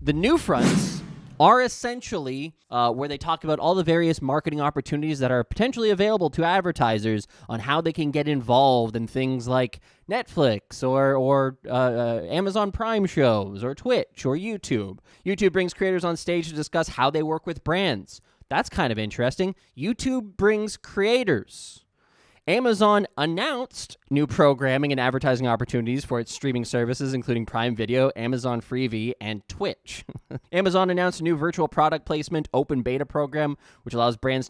The NewFronts are essentially where they talk about all the various marketing opportunities that are potentially available to advertisers on how they can get involved in things like Netflix or Amazon Prime shows or Twitch or YouTube. YouTube brings creators on stage to discuss how they work with brands. That's kind of interesting. YouTube brings creators. Amazon announced new programming and advertising opportunities for its streaming services, including Prime Video, Amazon Freevee, and Twitch. Amazon announced a new virtual product placement open beta program, which allows brand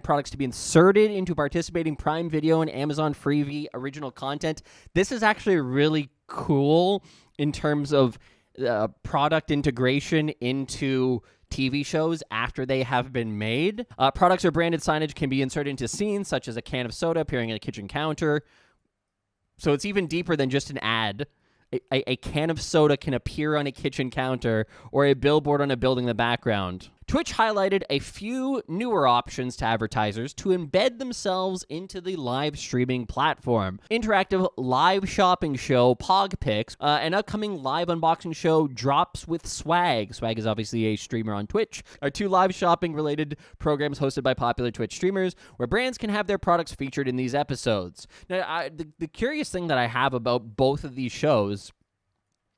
products to be inserted into participating Prime Video and Amazon Freevee original content. This is actually really cool in terms of product integration into TV shows after they have been made. Products or branded signage can be inserted into scenes, such as a can of soda appearing at a kitchen counter. So it's even deeper than just an ad. A can of soda can appear on a kitchen counter or a billboard on a building in the background. Twitch highlighted a few newer options to advertisers to embed themselves into the live streaming platform. Interactive live shopping show PogPicks, an upcoming live unboxing show Drops with Swag. Swag is obviously a streamer on Twitch. Are two live shopping related programs hosted by popular Twitch streamers where brands can have their products featured in these episodes. Now, the curious thing that I have about both of these shows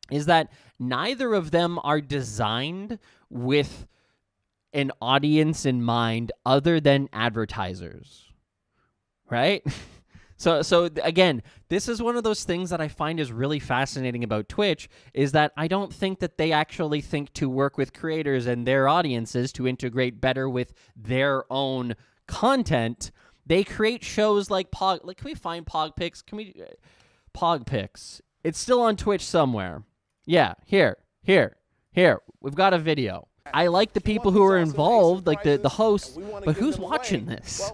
is that neither of them are designed with an audience in mind other than advertisers, right? So again, this is one of those things that I find is really fascinating about Twitch, is that I don't think that they actually think to work with creators and their audiences to integrate better with their own content. They create shows like can we find PogPicks? PogPicks. It's still on Twitch somewhere. Yeah, here. We've got a video. I like the people who are involved, like the hosts, but who's watching this?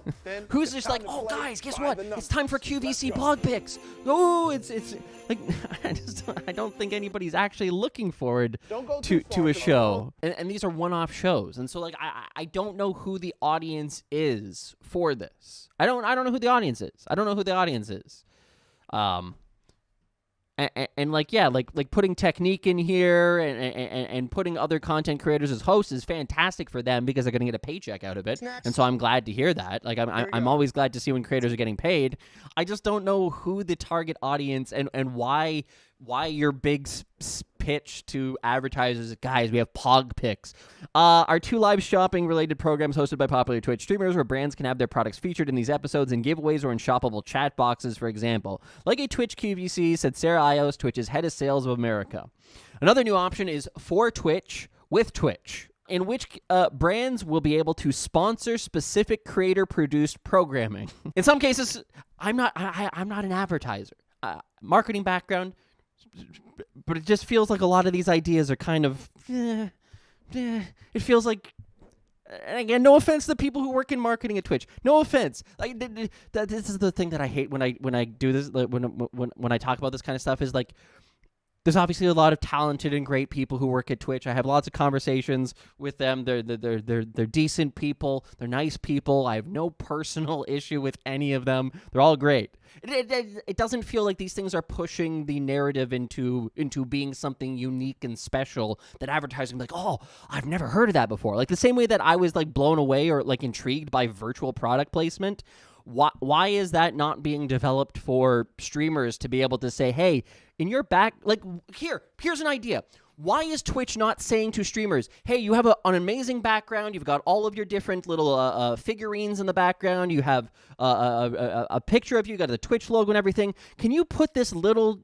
Who's just like, oh, guys, guess what? It's time for QVC PogPicks. Oh, it's like, I don't think anybody's actually looking forward to a show. And these are one-off shows. And so, like, I don't know who the audience is for this. I don't know who the audience is. And like, yeah, like putting Technique in here and putting other content creators as hosts is fantastic for them because they're going to get a paycheck out of it. And so I'm glad to hear that. Like, I'm always glad to see when creators are getting paid. I just don't know who the target audience and why your big pitch to advertisers, guys, we have PogPicks. Are two live shopping related programs hosted by popular Twitch streamers where brands can have their products featured in these episodes in giveaways or in shoppable chat boxes, for example. Like a Twitch QVC, said Sarah Ios, Twitch's head of sales of America. Another new option is for Twitch with Twitch, in which brands will be able to sponsor specific creator-produced programming. In some cases, I'm not an advertiser. Marketing background, but it just feels like a lot of these ideas are kind of, it feels like, and again, no offense to the people who work in marketing at Twitch. No offense. Like, this is the thing that I hate when I do this, when I talk about this kind of stuff, is like, there's obviously a lot of talented and great people who work at Twitch. I have lots of conversations with them. They're decent people. They're nice people. I have no personal issue with any of them. They're all great. It doesn't feel like these things are pushing the narrative into being something unique and special that advertising, like, oh, I've never heard of that before. Like the same way that I was like blown away or like intrigued by virtual product placement. Why is that not being developed for streamers to be able to say, hey, in your back, like, here's an idea. Why is Twitch not saying to streamers, hey, you have an amazing background, you've got all of your different little figurines in the background, you have a picture of you, got the Twitch logo and everything. Can you put this little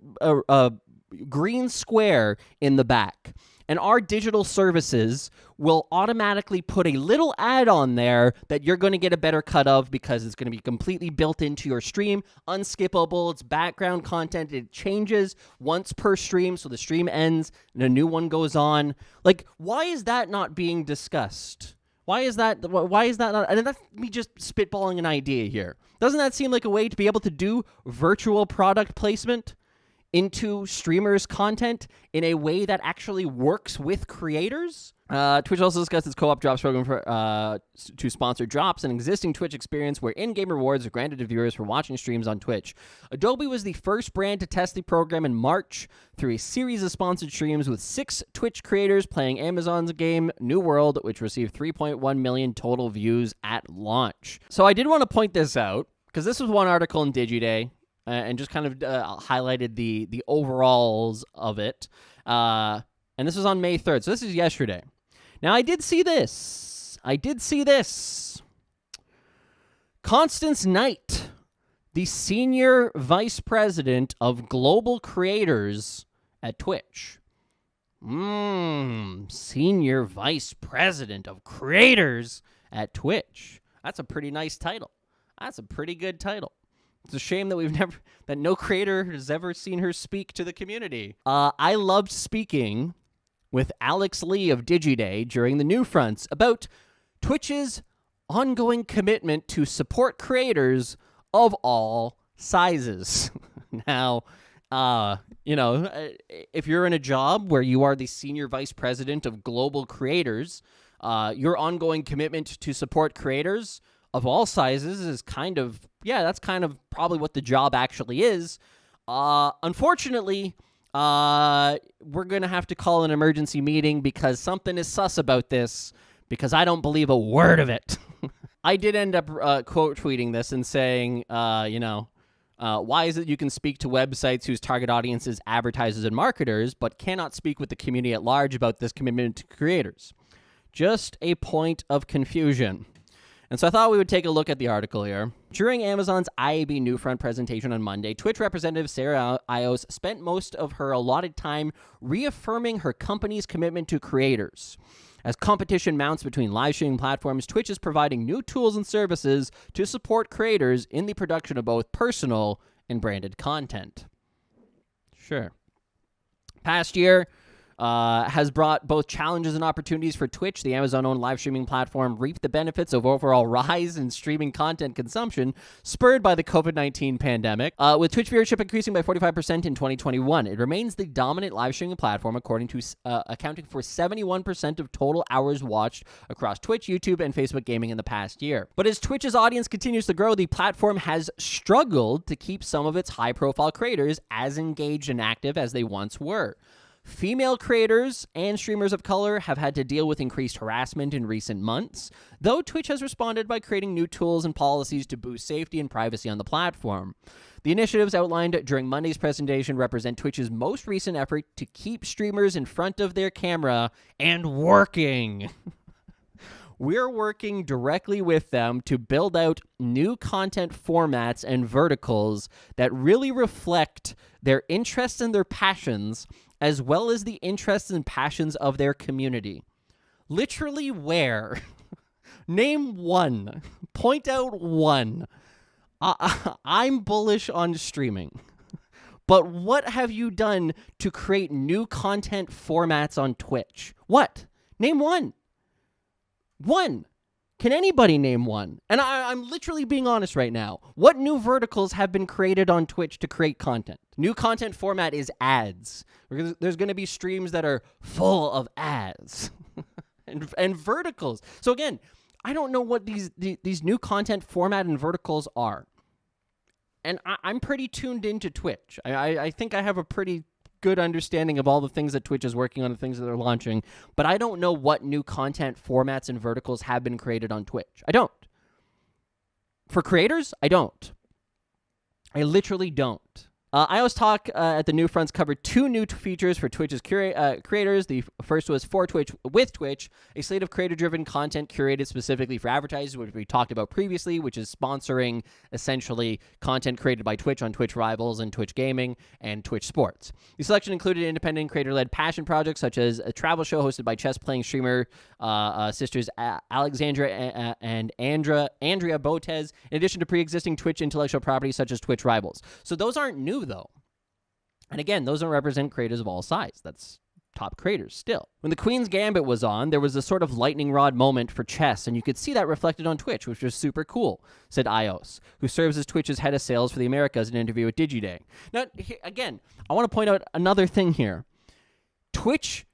green square in the back? And our digital services will automatically put a little ad on there that you're going to get a better cut of because it's going to be completely built into your stream, unskippable. It's background content. It changes once per stream, so the stream ends and a new one goes on. Like, why is that not being discussed? Why is that not? And that's me just spitballing an idea here. Doesn't that seem like a way to be able to do virtual product placement into streamers' content in a way that actually works with creators? Twitch also discussed its co-op drops program to sponsor drops, an existing Twitch experience where in-game rewards are granted to viewers for watching streams on Twitch. Adobe was the first brand to test the program in March through a series of sponsored streams with 6 Twitch creators playing Amazon's game New World, which received 3.1 million total views at launch. So I did want to point this out, because this was one article in DigiDay, and just kind of highlighted the overalls of it. And this was on May 3rd, so this is yesterday. Now, I did see this. Constance Knight, the senior vice president of global creators at Twitch. Senior vice president of creators at Twitch. That's a pretty nice title. That's a pretty good title. It's a shame that that no creator has ever seen her speak to the community. I loved speaking with Alex Lee of DigiDay during the NewFronts about Twitch's ongoing commitment to support creators of all sizes. Now, if you're in a job where you are the senior vice president of global creators, your ongoing commitment to support creators of all sizes is that's kind of probably what the job actually is. Unfortunately, we're going to have to call an emergency meeting because something is sus about this, because I don't believe a word of it. I did end up quote tweeting this and saying, why is it you can speak to websites whose target audience is advertisers and marketers, but cannot speak with the community at large about this commitment to creators? Just a point of confusion. And so I thought we would take a look at the article here. During Amazon's IAB NewFront presentation on Monday, Twitch representative Sarah Ios spent most of her allotted time reaffirming her company's commitment to creators. As competition mounts between live streaming platforms, Twitch is providing new tools and services to support creators in the production of both personal and branded content. Sure. Past year has brought both challenges and opportunities for Twitch. The Amazon-owned live streaming platform reaped the benefits of overall rise in streaming content consumption spurred by the COVID-19 pandemic, with Twitch viewership increasing by 45% in 2021. It remains the dominant live streaming platform, accounting for 71% of total hours watched across Twitch, YouTube, and Facebook gaming in the past year. But as Twitch's audience continues to grow, the platform has struggled to keep some of its high-profile creators as engaged and active as they once were. Female creators and streamers of color have had to deal with increased harassment in recent months, though Twitch has responded by creating new tools and policies to boost safety and privacy on the platform. The initiatives outlined during Monday's presentation represent Twitch's most recent effort to keep streamers in front of their camera and working. We're working directly with them to build out new content formats and verticals that really reflect their interests and their passions, as well as the interests and passions of their community. Literally where? Name one. Point out one. I'm bullish on streaming. But what have you done to create new content formats on Twitch? What? Name one. One. Can anybody name one? And I'm literally being honest right now. What new verticals have been created on Twitch to create content? New content format is ads. There's going to be streams that are full of ads and verticals. So again, I don't know what these new content format and verticals are. And I'm pretty tuned into Twitch. I think I have a pretty good understanding of all the things that Twitch is working on, the things that they're launching, but I don't know what new content formats and verticals have been created on Twitch. I don't. For creators, I don't. I literally don't. iOS Talk at the NewFronts covered 2 new features for Twitch's creators. The first was for Twitch with Twitch, a slate of creator-driven content curated specifically for advertisers, which we talked about previously, which is sponsoring essentially content created by Twitch on Twitch Rivals and Twitch Gaming and Twitch Sports. The selection included independent creator-led passion projects such as a travel show hosted by chess-playing streamer sisters Alexandra and Andrea Botez, in addition to pre-existing Twitch intellectual properties such as Twitch Rivals. So those aren't new, though. And again, those don't represent creators of all size. That's top creators still. When the Queen's Gambit was on, there was a sort of lightning rod moment for chess, and you could see that reflected on Twitch, which was super cool, said Ios, who serves as Twitch's head of sales for the Americas in an interview with DigiDay. Now, again, I want to point out another thing here. Twitch's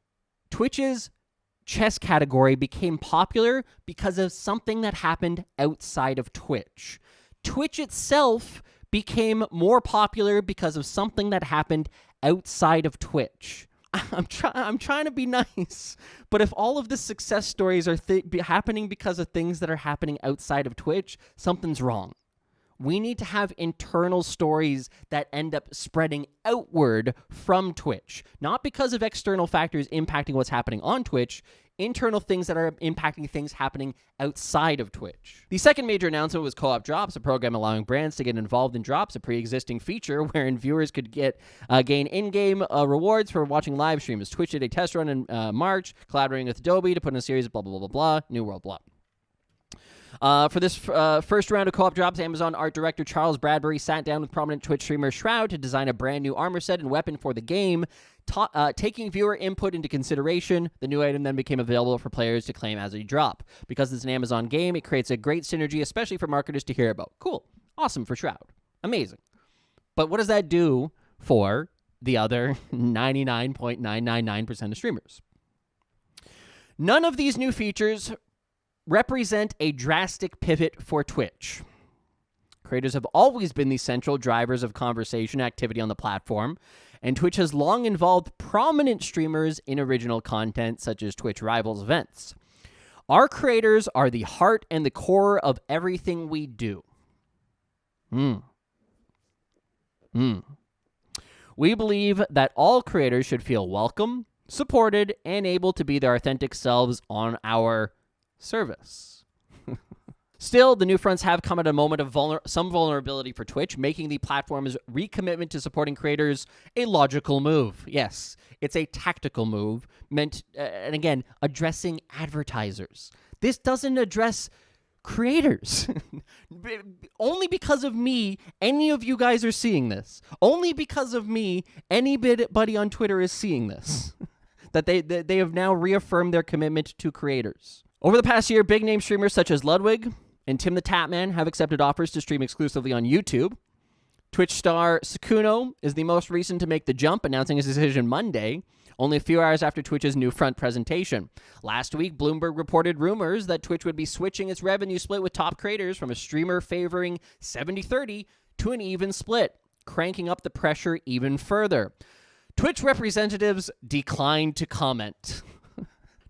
chess category became popular because of something that happened outside of Twitch. Twitch itself became more popular because of something that happened outside of Twitch. I'm trying to be nice, but if all of the success stories are happening because of things that are happening outside of Twitch, something's wrong. We need to have internal stories that end up spreading outward from Twitch, not because of external factors impacting what's happening on Twitch, internal things that are impacting things happening outside of Twitch. The second major announcement was Co-op Drops, a program allowing brands to get involved in drops, a pre-existing feature wherein viewers could gain in-game rewards for watching live streams. Twitch did a test run in March, collaborating with Adobe to put in a series of blah, blah, blah, blah, New World, blah. For this first round of Co-op Drops, Amazon art director Charles Bradbury sat down with prominent Twitch streamer Shroud to design a brand new armor set and weapon for the game. Taking viewer input into consideration, the new item then became available for players to claim as a drop. Because it's an Amazon game, it creates a great synergy, especially for marketers to hear about. Cool. Awesome for Shroud. Amazing. But what does that do for the other 99.999% of streamers? None of these new features represent a drastic pivot for Twitch. Creators have always been the central drivers of conversation activity on the platform, and Twitch has long involved prominent streamers in original content such as Twitch Rivals events. Our creators are the heart and the core of everything we do. We believe that all creators should feel welcome, supported, and able to be their authentic selves on our service. Still, the NewFronts have come at a moment of some vulnerability for Twitch, making the platform's recommitment to supporting creators a logical move. Yes, it's a tactical move meant, and again, addressing advertisers. This doesn't address creators. Only because of me, any of you guys are seeing this. Only because of me, anybody on Twitter is seeing this. That they have now reaffirmed their commitment to creators. Over the past year, big-name streamers such as Ludwig and Tim the Tatman have accepted offers to stream exclusively on YouTube. Twitch star Sakuno is the most recent to make the jump, announcing his decision Monday, only a few hours after Twitch's NewFront presentation. Last week, Bloomberg reported rumors that Twitch would be switching its revenue split with top creators from a streamer favoring 70-30 to an even split, cranking up the pressure even further. Twitch representatives declined to comment.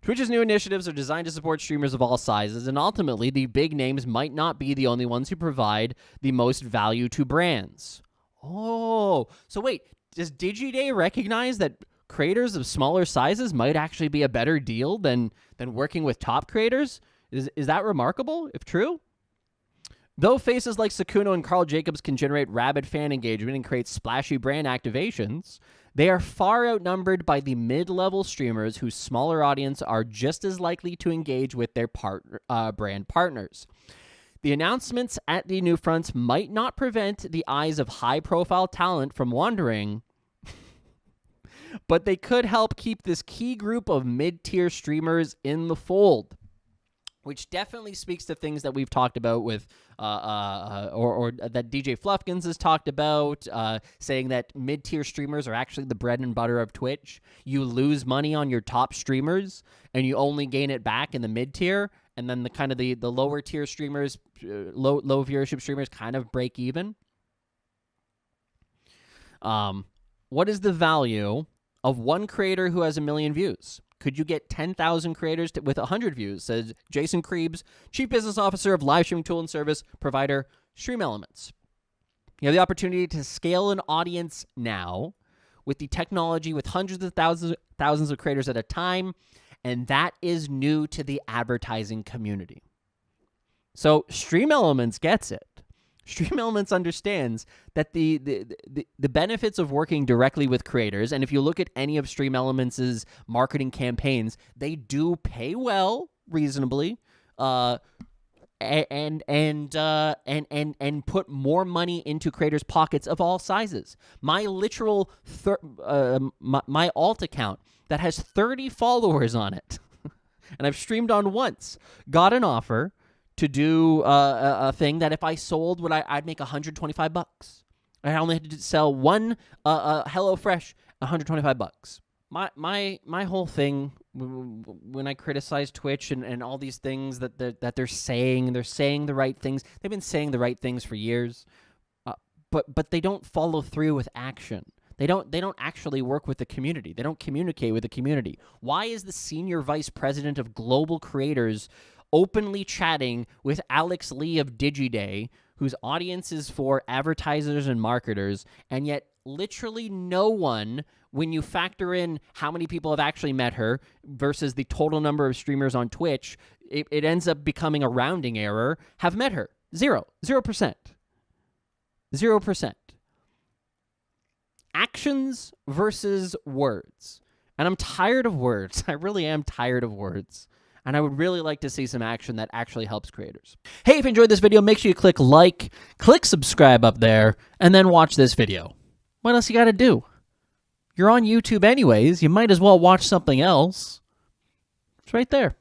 Twitch's new initiatives are designed to support streamers of all sizes, and ultimately, the big names might not be the only ones who provide the most value to brands. Oh, so wait, does DigiDay recognize that creators of smaller sizes might actually be a better deal than working with top creators? Is that remarkable, if true? Though faces like Sakuno and Carl Jacobs can generate rabid fan engagement and create splashy brand activations, they are far outnumbered by the mid-level streamers whose smaller audience are just as likely to engage with their brand partners. The announcements at the NewFronts might not prevent the eyes of high-profile talent from wandering, but they could help keep this key group of mid-tier streamers in the fold, which definitely speaks to things that we've talked about with, or that DJ Fluffkins has talked about, saying that mid-tier streamers are actually the bread and butter of Twitch. You lose money on your top streamers, and you only gain it back in the mid-tier, and then the lower-tier streamers, low viewership streamers kind of break even. What is the value of one creator who has 1 million views? Could you get 10,000 creators with 100 views, says Jason Krebs, Chief Business Officer of live streaming tool and service provider Stream Elements. You have the opportunity to scale an audience now with the technology with hundreds of thousands of creators at a time, and that is new to the advertising community. So Stream Elements gets it. Stream Elements understands that the benefits of working directly with creators, and if you look at any of Stream Elements' marketing campaigns, they do pay well, reasonably, and put more money into creators' pockets of all sizes. My literal my alt account that has 30 followers on it, and I've streamed on once, got an offer to do a thing that if I sold, I'd make $125. I only had to sell one HelloFresh, $125. my whole thing when I criticize Twitch and all these things that they're saying the right things. They've been saying the right things for years, but they don't follow through with action. They don't actually work with the community. They don't communicate with the community. Why is the senior vice president of global creators openly chatting with Alex Lee of DigiDay, whose audience is for advertisers and marketers, and yet literally no one, when you factor in how many people have actually met her versus the total number of streamers on Twitch, it ends up becoming a rounding error, have met her. 0%. 0%. Actions versus words. And I'm tired of words. I really am tired of words. And I would really like to see some action that actually helps creators. Hey, if you enjoyed this video, make sure you click like, click subscribe up there, and then watch this video. What else you got to do? You're on YouTube anyways. You might as well watch something else. It's right there.